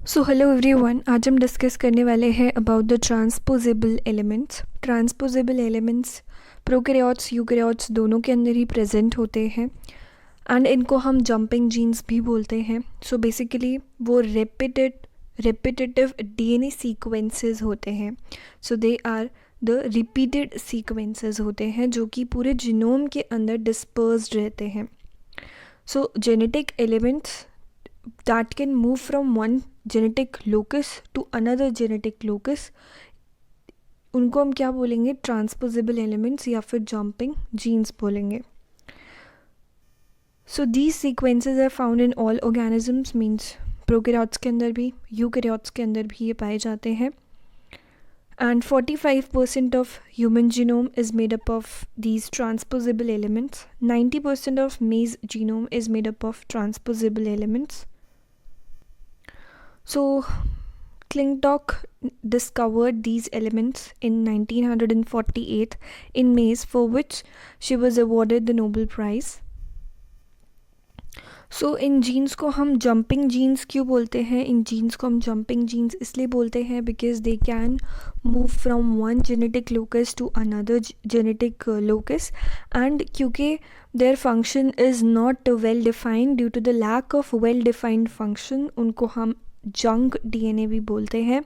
So hello everyone, आज हम discuss करने वाले हैं about the transposable elements. Transposable elements prokaryotes eukaryotes दोनों के अंदर ही प्रेजेंट होते हैं एंड इनको हम जंपिंग जीन्स भी बोलते हैं। सो बेसिकली वो रेपिटेटिव डीएनए सीक्वेंसेस होते हैं। So they are the repeated sequences होते हैं जो कि पूरे जीनोम के अंदर डिस्पर्स्ड रहते हैं। सो genetic elements that can move from one genetic locus to another genetic locus, उनको हम क्या बोलेंगे? ट्रांसपोजेबल एलिमेंट्स या फिर जंपिंग जीन्स बोलेंगे। So these sequences are found in all organisms, means prokaryotes के अंदर भी यूकैरियोट्स के अंदर भी ये पाए जाते हैं। And 45% of human genome is made up of these transposable elements. 90% of मेज genome is made up of transposable elements. So, Klintock discovered these elements in 1948 in maize, for which she was awarded the Nobel Prize. So, इन genes को हम jumping jeans क्यों बोलते हैं? इन genes को हम jumping jeans इसलिए बोलते हैं because they can move from one genetic locus to another genetic locus, and क्योंकि their function is not well defined, due to the lack of well defined function, उनको हम जंक डीएनए भी बोलते हैं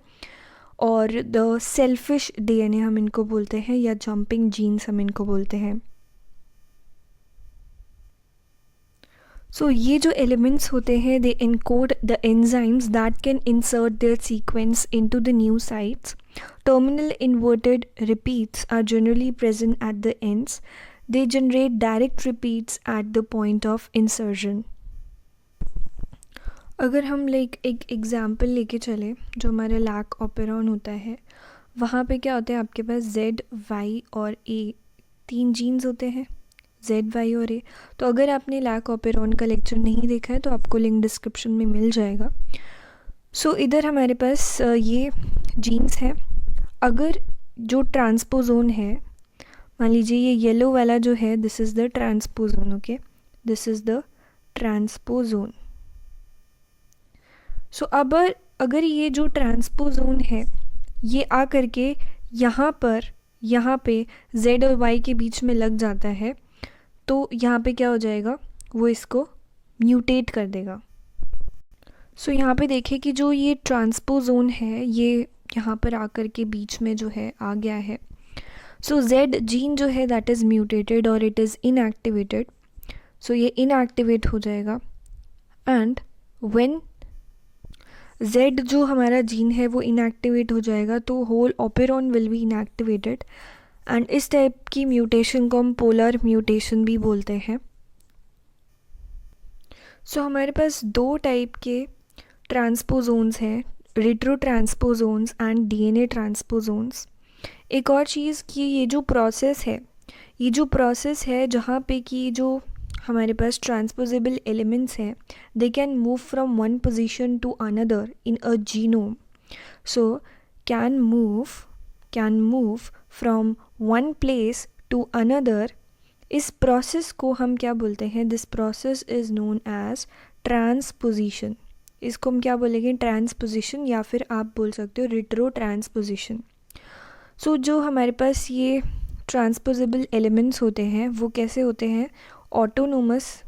और द सेल्फिश डीएनए हम इनको बोलते हैं, या जंपिंग जीन्स हम इनको बोलते हैं। सो ये जो एलिमेंट्स होते हैं they encode the enzymes that can insert their sequence into the new sites. Terminal inverted repeats are generally present at the ends. They generate direct repeats at the point of insertion. अगर हम एक example लेके चले, जो हमारा lack operon होता है, वहाँ पे क्या होता है? आपके पास जेड, वाई और ए, 3 जीन्स होते हैं, जेड, वाई और ए। तो अगर आपने लैक ऑपेरॉन का लेक्चर नहीं देखा है तो आपको लिंक डिस्क्रिप्शन में मिल जाएगा। सो इधर हमारे पास ये जीन्स हैं। अगर जो ट्रांसपोजोन है, मान लीजिए ये येलो वाला जो है, this is the transposon, okay, this is the transposon. So अब अगर ये जो ट्रांसपोजोन है ये आ करके यहाँ पे Z और Y के बीच में लग जाता है, तो यहाँ पे क्या हो जाएगा? वो इसको म्यूटेट कर देगा। सो यहाँ पे देखें कि जो ये ट्रांसपोजोन है ये यहाँ पर आकर के बीच में जो है आ गया है। सो Z जीन जो है दैट इज़ म्यूटेटेड और इट इज़ इनएक्टिवेटेड। सो ये इनएक्टिवेट हो जाएगा, एंड व्हेन Z जो हमारा जीन है वो इनएक्टिवेट हो जाएगा तो whole operon will be inactivated, and इस टाइप की म्यूटेशन को हम पोलर म्यूटेशन भी बोलते हैं। सो हमारे पास 2 टाइप के ट्रांसपोजोन्स हैं, retro transposons and DNA transposons. एक और चीज़ कि ये जो प्रोसेस है जहाँ पे कि जो हमारे पास ट्रांसपोजेबल एलिमेंट्स हैं, they can move from one position to another in a genome. So can move from one place to another. इस प्रोसेस को हम क्या बोलते हैं? This process is known as transposition. इसको हम क्या बोलेंगे? ट्रांसपोजिशन, या फिर आप बोल सकते हो रिट्रो ट्रांसपोजिशन। सो जो हमारे पास ये ट्रांसपोजेबल एलिमेंट्स होते हैं वो कैसे होते हैं? ऑटोनोमस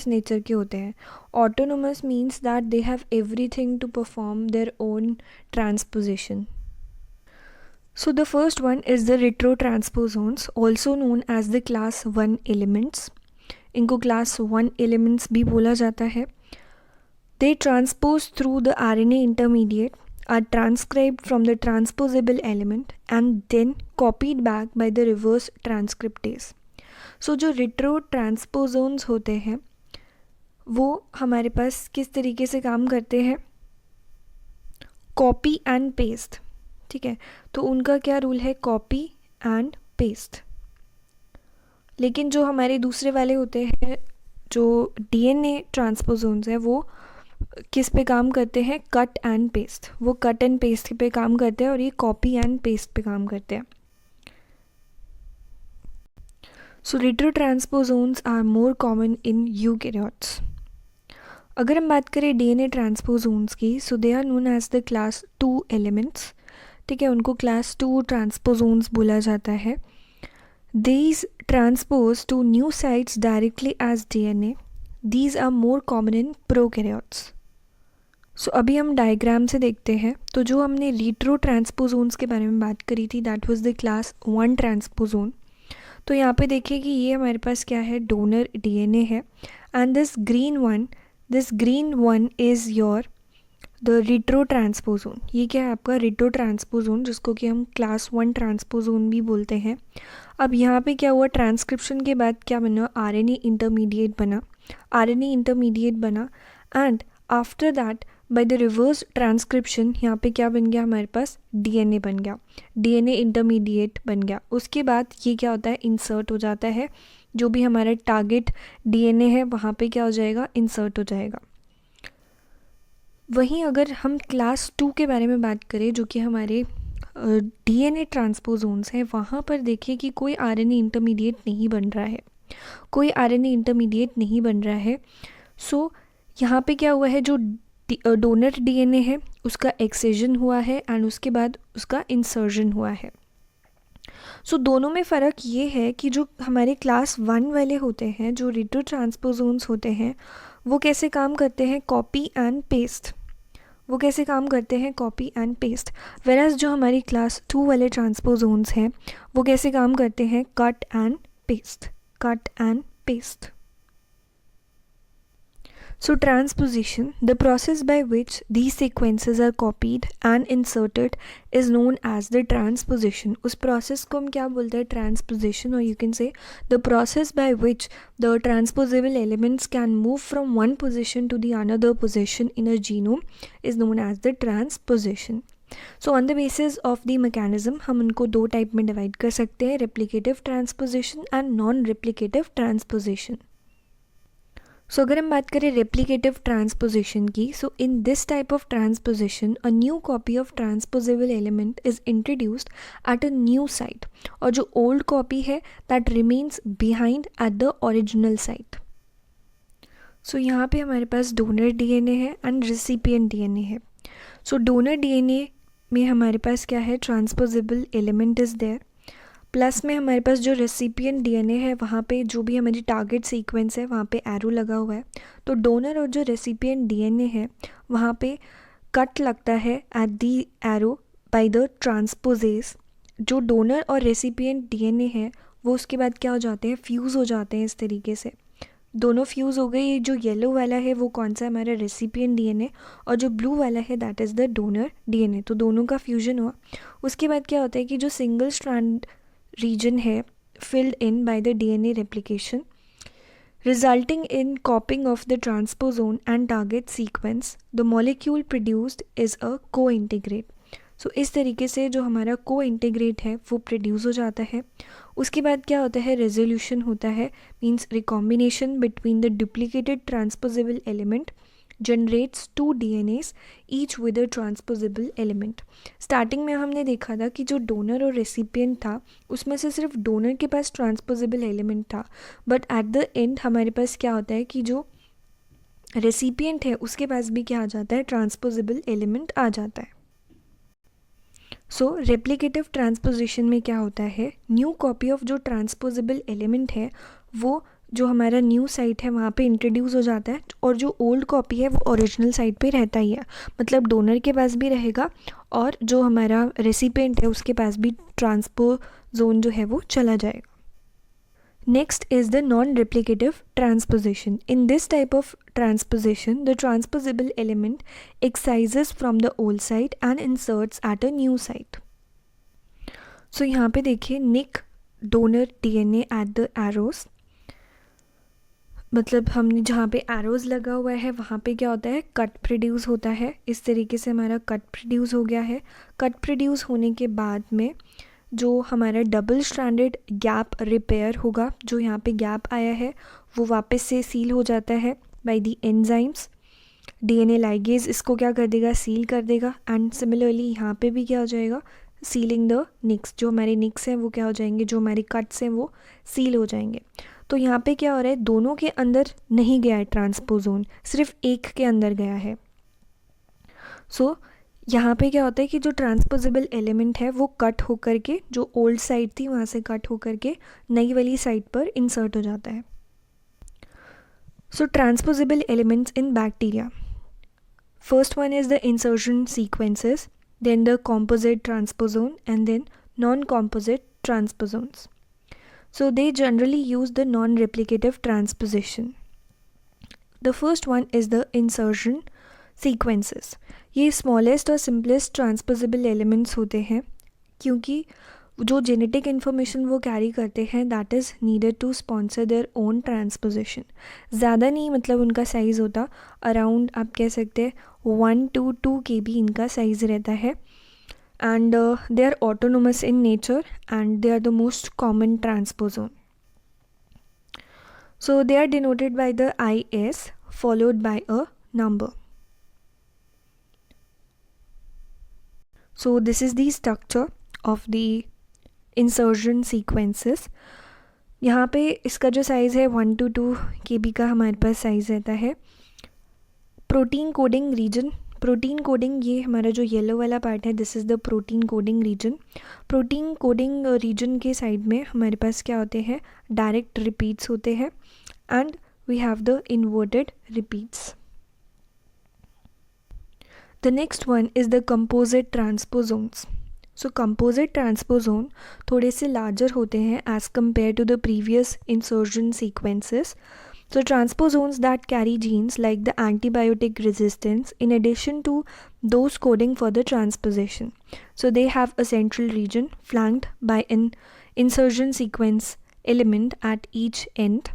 नेचर के होते हैं। Autonomous means that they have everything to perform their own transposition. So the first one is the retrotransposons, also known as the class 1 elements. इनको क्लास 1 एलिमेंट्स भी बोला जाता है। They transpose through the RNA intermediate, are transcribed from the transposable element and then copied back by the reverse transcriptase. So जो retro transposons होते हैं वो हमारे पास किस तरीके से काम करते हैं? कॉपी एंड पेस्ट, ठीक है। तो उनका क्या रूल है? Copy and paste. लेकिन जो हमारे दूसरे वाले होते हैं, जो डीएनए ट्रांसपोजोन्स हैं, वो किस पे काम करते हैं? Cut and paste. वो कट एंड पेस्ट पे काम करते हैं और ये कॉपी एंड पेस्ट पे काम करते हैं। So retrotransposons are more common in eukaryotes. अगर हम बात करें डीएनए ट्रांसपोजोन्स की, so they are known as the class 2 elements, ठीक है, उनको क्लास 2 ट्रांसपोजोन्स बोला जाता है. These transpose to new sites directly as DNA. These are more common in prokaryotes. So अभी हम डायग्राम से देखते हैं. तो जो हमने रिट्रो ट्रांसपोजोन्स के बारे में बात करी थी, दैट वाज द क्लास 1 ट्रांसपोजोन. तो यहाँ पे देखिए कि ये हमारे पास क्या है, डोनर डीएनए है. And this green one is your the retro ट्रांसपोजोन. ये क्या है आपका रिट्रो ट्रांसपोजोन, जिसको कि हम क्लास 1 ट्रांसपोजोन भी बोलते हैं. अब यहाँ पे क्या हुआ, ट्रांसक्रिप्शन के बाद क्या बना, आरएनए इंटरमीडिएट बना. And after that by the reverse transcription यहाँ पे क्या बन गया, हमारे पास डीएनए बन गया, डीएनए इंटरमीडिएट बन गया. उसके बाद ये क्या होता है, इंसर्ट हो जाता है. जो भी हमारा टारगेट डीएनए है वहाँ पे क्या हो जाएगा, इंसर्ट हो जाएगा. वहीं अगर हम क्लास 2 के बारे में बात करें, जो कि हमारे डीएनए ट्रांसपोजोन्स हैं, वहाँ पर देखिए कि कोई आरएनए इंटरमीडिएट नहीं बन रहा है. सो यहाँ पे क्या हुआ है, जो डोनर डीएनए है उसका एक्सेजन हुआ है एंड उसके बाद उसका इंसर्जन हुआ है. सो दोनों में फ़र्क ये है कि जो हमारे क्लास 1 वाले होते हैं, जो रिट्रो ट्रांसपोजोन्स होते हैं, वो कैसे काम करते हैं, कॉपी एंड पेस्ट. वेराज जो हमारी क्लास 2 वाले ट्रांसपोजोन्स हैं, वो कैसे काम करते हैं, cut and paste. So transposition, the process by which these sequences are copied and inserted is known as the transposition. उस process को हम क्या बोलते हैं, transposition, or you can say the process by which the transposable elements can move from one position to the another position in a genome is known as the transposition. So on the basis of the mechanism हम उनको दो type में divide कर सकते हैं, replicative transposition and non-replicative transposition. सो अगर हम बात करें रेप्लिकेटिव ट्रांसपोजिशन की, so in this type of transposition a new copy of transposable element is introduced at a new site, और जो ओल्ड कॉपी है that remains behind at the original site. So यहाँ पे हमारे पास डोनर डीएनए है and recipient DNA है. So donor DNA में हमारे पास क्या है, transposable element is there. Plus में हमारे पास जो रेसिपिएंट डीएनए है, वहाँ पे जो भी हमारी टारगेट सीक्वेंस है वहाँ पे एरो लगा हुआ है. तो डोनर और जो रेसिपिएंट डीएनए है वहाँ पे कट लगता है at the arrow by the transposase. जो डोनर और रेसिपिएंट डीएनए है वो उसके बाद क्या हो जाते हैं, फ्यूज़ हो जाते हैं. इस तरीके से दोनों फ्यूज़ हो गए. जो येलो वाला है वो कौन सा, हमारा रेसिपिएंट डीएनए, और जो ब्लू वाला है that is the donor DNA. तो दोनों का फ्यूजन हुआ. उसके बाद क्या होता है कि जो सिंगल स्ट्रैंड region है filled in by the DNA replication resulting in copying of the transposon and target sequence, the molecule produced is a co-integrate. So इस तरीके से जो हमारा co-integrate है वो प्रोड्यूस हो जाता है. उसके बाद क्या होता है, रेजोल्यूशन होता है, means recombination between the duplicated transposable element generates 2 DNAs each with a transposable element. Starting में हमने देखा था कि जो डोनर और रेसिपिएंट था उसमें से सिर्फ डोनर के पास ट्रांसपोजेबल एलिमेंट था, बट एट द एंड हमारे पास क्या होता है कि जो रेसिपिएंट है उसके पास भी क्या आ जाता है, ट्रांसपोजेबल एलिमेंट आ जाता है. सो रेप्लिकेटिव ट्रांसपोजिशन में क्या होता है, न्यू कॉपी ऑफ जो ट्रांसपोजेबल एलिमेंट है वो जो हमारा न्यू साइट है वहाँ पे इंट्रोड्यूस हो जाता है, और जो ओल्ड कॉपी है वो ओरिजिनल साइट पे रहता ही है. मतलब डोनर के पास भी रहेगा और जो हमारा रेसिपिएंट है उसके पास भी ट्रांसपोजोन जो है वो चला जाएगा. Next is the non replicative transposition. In this type of transposition the transposable element excises from the old site and inserts at a new site. So यहाँ पे देखिए nick donor DNA at the arrows, मतलब हमने जहाँ पे arrows लगा हुआ है वहाँ पे क्या होता है, कट प्रोड्यूस होता है. इस तरीके से हमारा कट प्रोड्यूस हो गया है. कट प्रोड्यूस होने के बाद में जो हमारा डबल स्ट्रैंडेड गैप रिपेयर होगा, जो यहाँ पे गैप आया है वो वापस से सील हो जाता है by the enzymes. DNA ligase इसको क्या कर देगा, सील कर देगा. एंड सिमिलरली यहाँ पे भी क्या हो जाएगा, सीलिंग द निक्स. जो हमारे निक्स हैं वो क्या हो जाएंगे, जो हमारे कट्स हैं वो सील हो जाएंगे. तो यहाँ पे क्या हो रहा है, दोनों के अंदर नहीं गया है ट्रांसपोजोन, सिर्फ एक के अंदर गया है। सो यहाँ पे क्या होता है कि जो ट्रांसपोजेबल एलिमेंट है वो कट होकर के, जो ओल्ड साइड थी वहाँ से कट होकर के नई वाली साइड पर इंसर्ट हो जाता है। So transposable elements in bacteria, first one is the insertion sequences, then the composite transposon, and then non-composite transposons. So they generally use the non-replicative transposition. The first one is the insertion sequences. ये smallest और simplest transposable elements होते हैं, क्योंकि जो genetic information वो carry करते हैं that is needed to sponsor their own transposition. ज़्यादा नहीं, मतलब उनका साइज़ होता अराउंड, आप कह सकते हैं 1 to 2 kb इनका साइज़ रहता है, and they are autonomous in nature and they are the most common transposon. So they are denoted by the IS followed by a number. So this is the structure of the insertion sequences. यहाँ पे इसका जो size है 1 to 2 kb का हमारे पास size रहता है। Protein coding region, protein coding ये हमारा जो येलो वाला पार्ट है, this is the protein coding region. Protein coding region के साइड में हमारे पास क्या होते हैं, डायरेक्ट रिपीट्स होते हैं, and we have the inverted repeats. The next one is the composite transposons. So composite transposon थोड़े से लार्जर होते हैं as compare to the previous insertion sequences. So transposons that carry genes like the antibiotic resistance in addition to those coding for the transposition. So they have a central region flanked by an insertion sequence element at each end.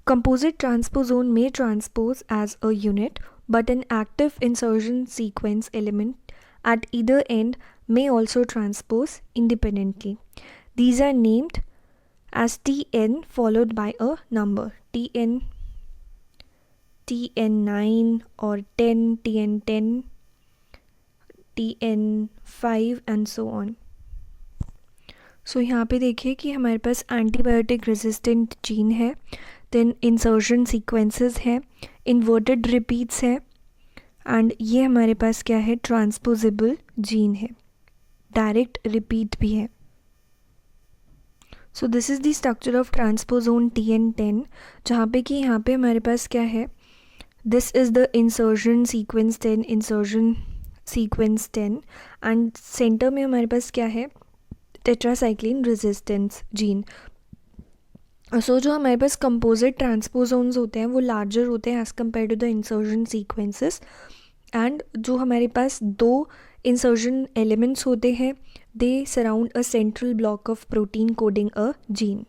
Composite transposon may transpose as a unit, but an active insertion sequence element at either end may also transpose independently. These are named as Tn followed by a number, Tn, Tn9 or 10, Tn10, Tn5 and so on. So यहाँ पे देखिए कि हमारे पास antibiotic resistant gene है, then insertion sequences है, inverted repeats है, and ये हमारे पास क्या है, ट्रांसपोजेबल जीन है, डायरेक्ट रिपीट भी है। So this is the structure of ट्रांसपोजोन Tn10, जहाँ पे कि यहाँ पे हमारे पास क्या है, this is the insertion sequence 10, insertion sequence 10, and centre में हमारे पास क्या है, टेट्रासाइक्लिन रेजिस्टेंस जीन। सो जो हमारे पास कंपोजिट ट्रांसपोजोन्स होते हैं वो लार्जर होते हैं as compare to the insertion sequences, and जो हमारे पास दो इंसर्शन एलिमेंट्स होते हैं they surround a central block of protein coding a gene.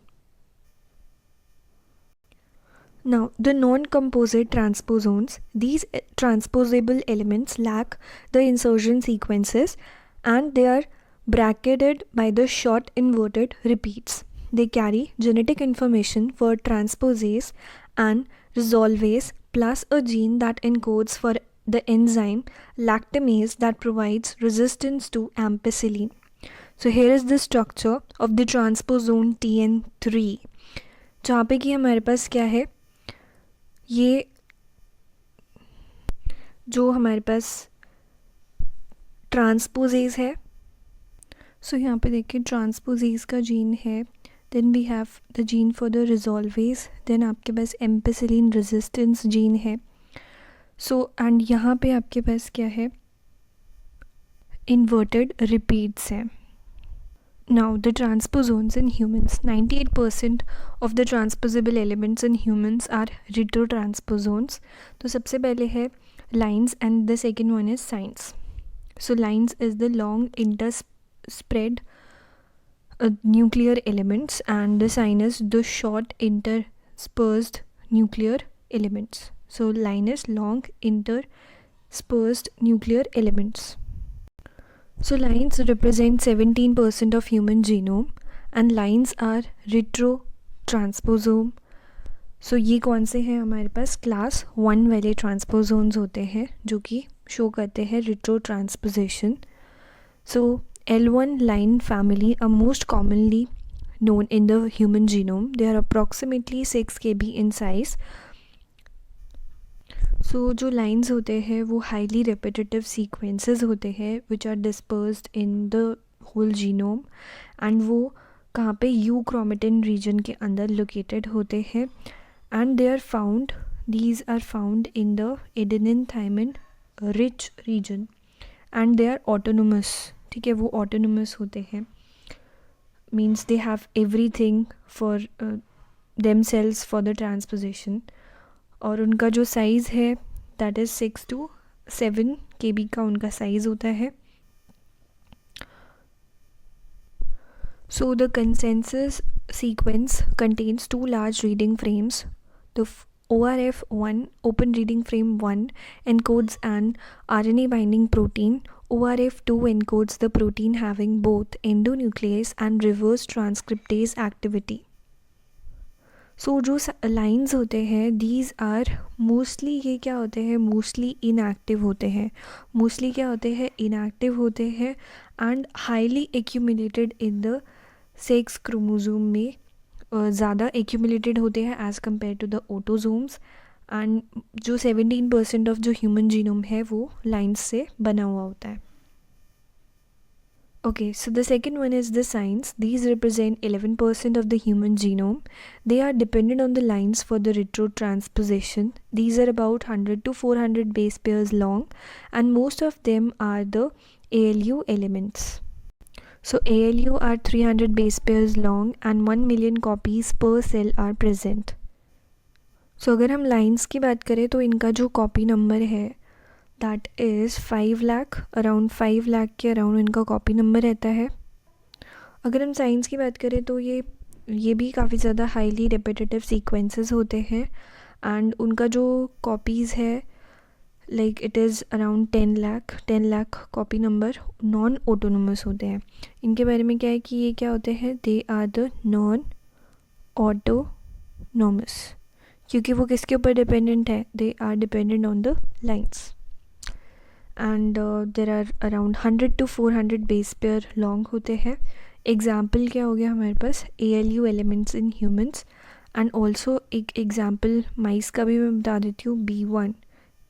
Now the non-composite transposons, these transposable elements lack the insertion sequences and they are bracketed by the short inverted repeats. They carry genetic information for transposase and resolvase plus a gene that encodes for the enzyme lactamase that provides resistance to ampicillin. So here is the structure of the transposon Tn3, जहाँ पे कि हमारे पास क्या है, ये जो हमारे पास ट्रांसपोजेज है, सो यहाँ पे देखिए ट्रांसपोजेज का जीन है, then we have the gene for the resolvase, then आपके पास एम्पिसिलिन रेजिस्टेंस जीन है। सो एंड यहाँ पे आपके पास क्या है, इन्वर्टेड रिपीट्स हैं। Now the transposons in humans, 98% of the transposable elements in humans are retrotransposons. तो सबसे पहले है lines and the second one is sines. So lines is the long interspread nuclear elements and the sine is the short interspersed nuclear elements. So line is long interspersed nuclear elements. So lines represent 17% of human genome and lines are retrotransposome. So ये कौन से हैं हमारे पास, class 1 वाले transposons होते हैं जो कि शो करते हैं retrotransposition. So L1 line family are most commonly known in the human genome. They are approximately 6 kb in size. So जो lines होते हैं वो highly repetitive sequences होते हैं which are dispersed in the whole genome, and वो कहाँ पे euchromatin region के अंदर located होते हैं, and these are found in the adenine thymine rich region, and they are autonomous. ठीक है, वो autonomous होते हैं, means they have everything for themselves for the transposition. और उनका जो साइज़ है दैट इज़ 6 to 7 kb का उनका साइज़ होता है. So the consensus sequence contains 2 large reading frames. The ORF1 open reading frame 1 encodes an RNA binding protein. ORF2 encodes the protein having both endonuclease and reverse transcriptase activity. So जो lines होते हैं these are mostly ये क्या होते हैं, mostly inactive होते हैं. Mostly क्या होते हैं, इनएक्टिव होते हैं and highly accumulated in the sex chromosome में ज़्यादा एक्यूमुलेटेड होते हैं as compare to the autosomes. And जो 17% ऑफ जो ह्यूमन जीनोम है वो लाइंस से बना हुआ होता है. Okay, so the second one is the signs. These represent 11% of the human genome. They are dependent on the lines for the retrotransposition. These are about 100 to 400 base pairs long, and most of them are the ALU elements. So ALU are 300 base pairs long and 1 million copies per cell are present. So अगर हम lines की बात करें तो इनका जो copy number है that is 5 lakh, around 5 lakh के अराउंड इनका कॉपी नंबर रहता है. अगर हम साइंस की बात करें तो ये भी काफ़ी ज़्यादा हाईली रेपिटेटिव सीक्वेंसेस होते हैं एंड उनका जो कॉपीज़ है like it is around 10 lakh copy number non autonomous होते हैं. इनके बारे में क्या है कि ये क्या होते हैं, they are the non autonomous, क्योंकि वो किसके ऊपर डिपेंडेंट है, they are dependent on the lines. And there are around 100 to 400 base pair long होते हैं. एग्ज़ाम्पल क्या हो गया हमारे पास, ALU elements in humans, and also एक एग्ज़ाम्पल माइस का भी मैं बता देती हूँ, B1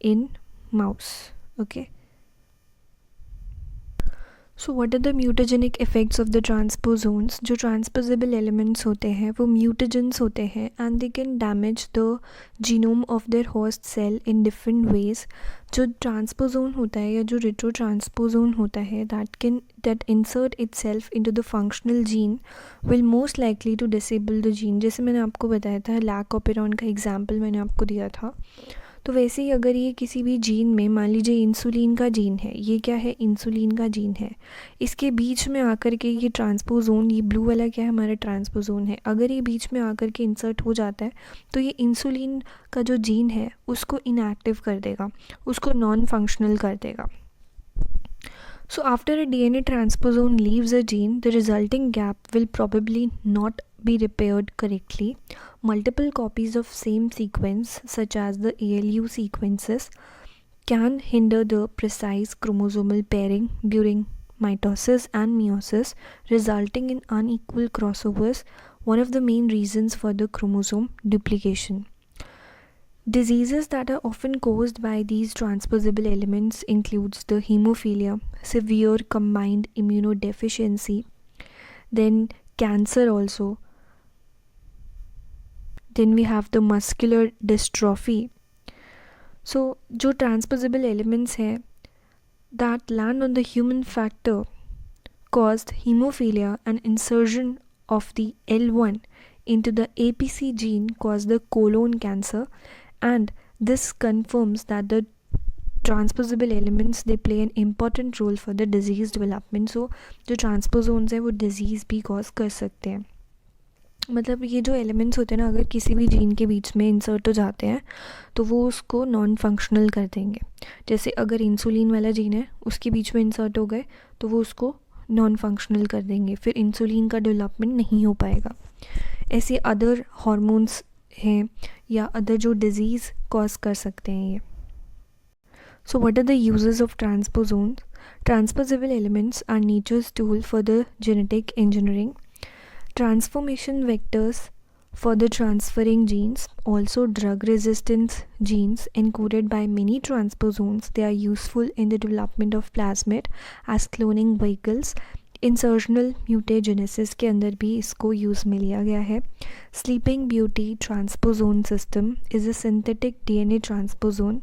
in mouse. Okay, so what are the mutagenic effects of the transposons. जो ट्रांसपोजेबल एलिमेंट्स होते हैं वो म्यूटाजेंस होते हैं and they can damage the genome of their host cell in different ways. जो ट्रांसपोजोन होता है या जो रिट्रो ट्रांसपोजोन होता है that insert itself into the functional gene will most likely to disable the gene. जैसे मैंने आपको बताया था, लैक ऑपेरॉन का एग्जाम्पल मैंने आपको दिया था. तो वैसे ही अगर ये किसी भी जीन में, मान लीजिए इंसुलिन का जीन है, ये क्या है, इंसुलिन का जीन है, इसके बीच में आकर के ये ट्रांसपोजोन, ये ब्लू वाला क्या है हमारा ट्रांसपोजोन है, अगर ये बीच में आकर के इंसर्ट हो जाता है तो ये इंसुलिन का जो जीन है उसको इनएक्टिव कर देगा, उसको नॉन फंक्शनल कर देगा. So after a DNA transposon leaves a gene, the resulting gap will probably not be repaired correctly. Multiple copies of same sequence, such as the ALU sequences, can hinder the precise chromosomal pairing during mitosis and meiosis, resulting in unequal crossovers, one of the main reasons for the chromosome duplication. Diseases that are often caused by these transposable elements includes the hemophilia, severe combined immunodeficiency, then cancer also. Then we have the muscular dystrophy. So जो transposable elements हैं that land on the human factor caused hemophilia and insertion of the L1 into the APC gene caused the colon cancer. And this confirms that the transposable elements they play an important role for the disease development. So जो transposons हैं वो disease भी cause कर सकते हैं. मतलब ये जो एलिमेंट्स होते हैं ना, अगर किसी भी जीन के बीच में इंसर्ट हो जाते हैं तो वो उसको नॉन फंक्शनल कर देंगे. जैसे अगर इंसुलिन वाला जीन है उसके बीच में इंसर्ट हो गए तो वो उसको नॉन फंक्शनल कर देंगे, फिर इंसुलिन का डेवलपमेंट नहीं हो पाएगा. ऐसे अदर हार्मोन्स हैं या अदर जो डिजीज़ कॉज कर सकते हैं ये. So what are the uses of transposons. Transposable elements are nature's tool for the genetic engineering. Transformation vectors for the transferring genes, also drug resistance genes encoded by many transposons. They are useful in the development of plasmid as cloning vehicles. Insertional mutagenesis के अंदर भी इसको use में लिया गया है. Sleeping beauty transposon system is a synthetic DNA transposon.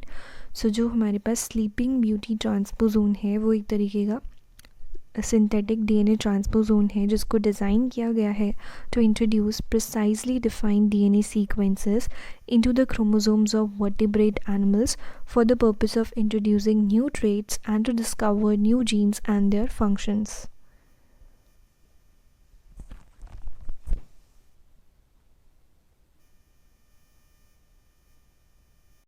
So जो हमारे पास स्लीपिंग ब्यूटी ट्रांसपोजोन है वो एक तरीके का सिंथेटिक डीएनए ट्रांसपोजोन है जिसको डिज़ाइन किया गया है to introduce precisely defined DNA sequences into the chromosomes of vertebrate animals for the purpose of introducing new traits and to discover new genes and their functions.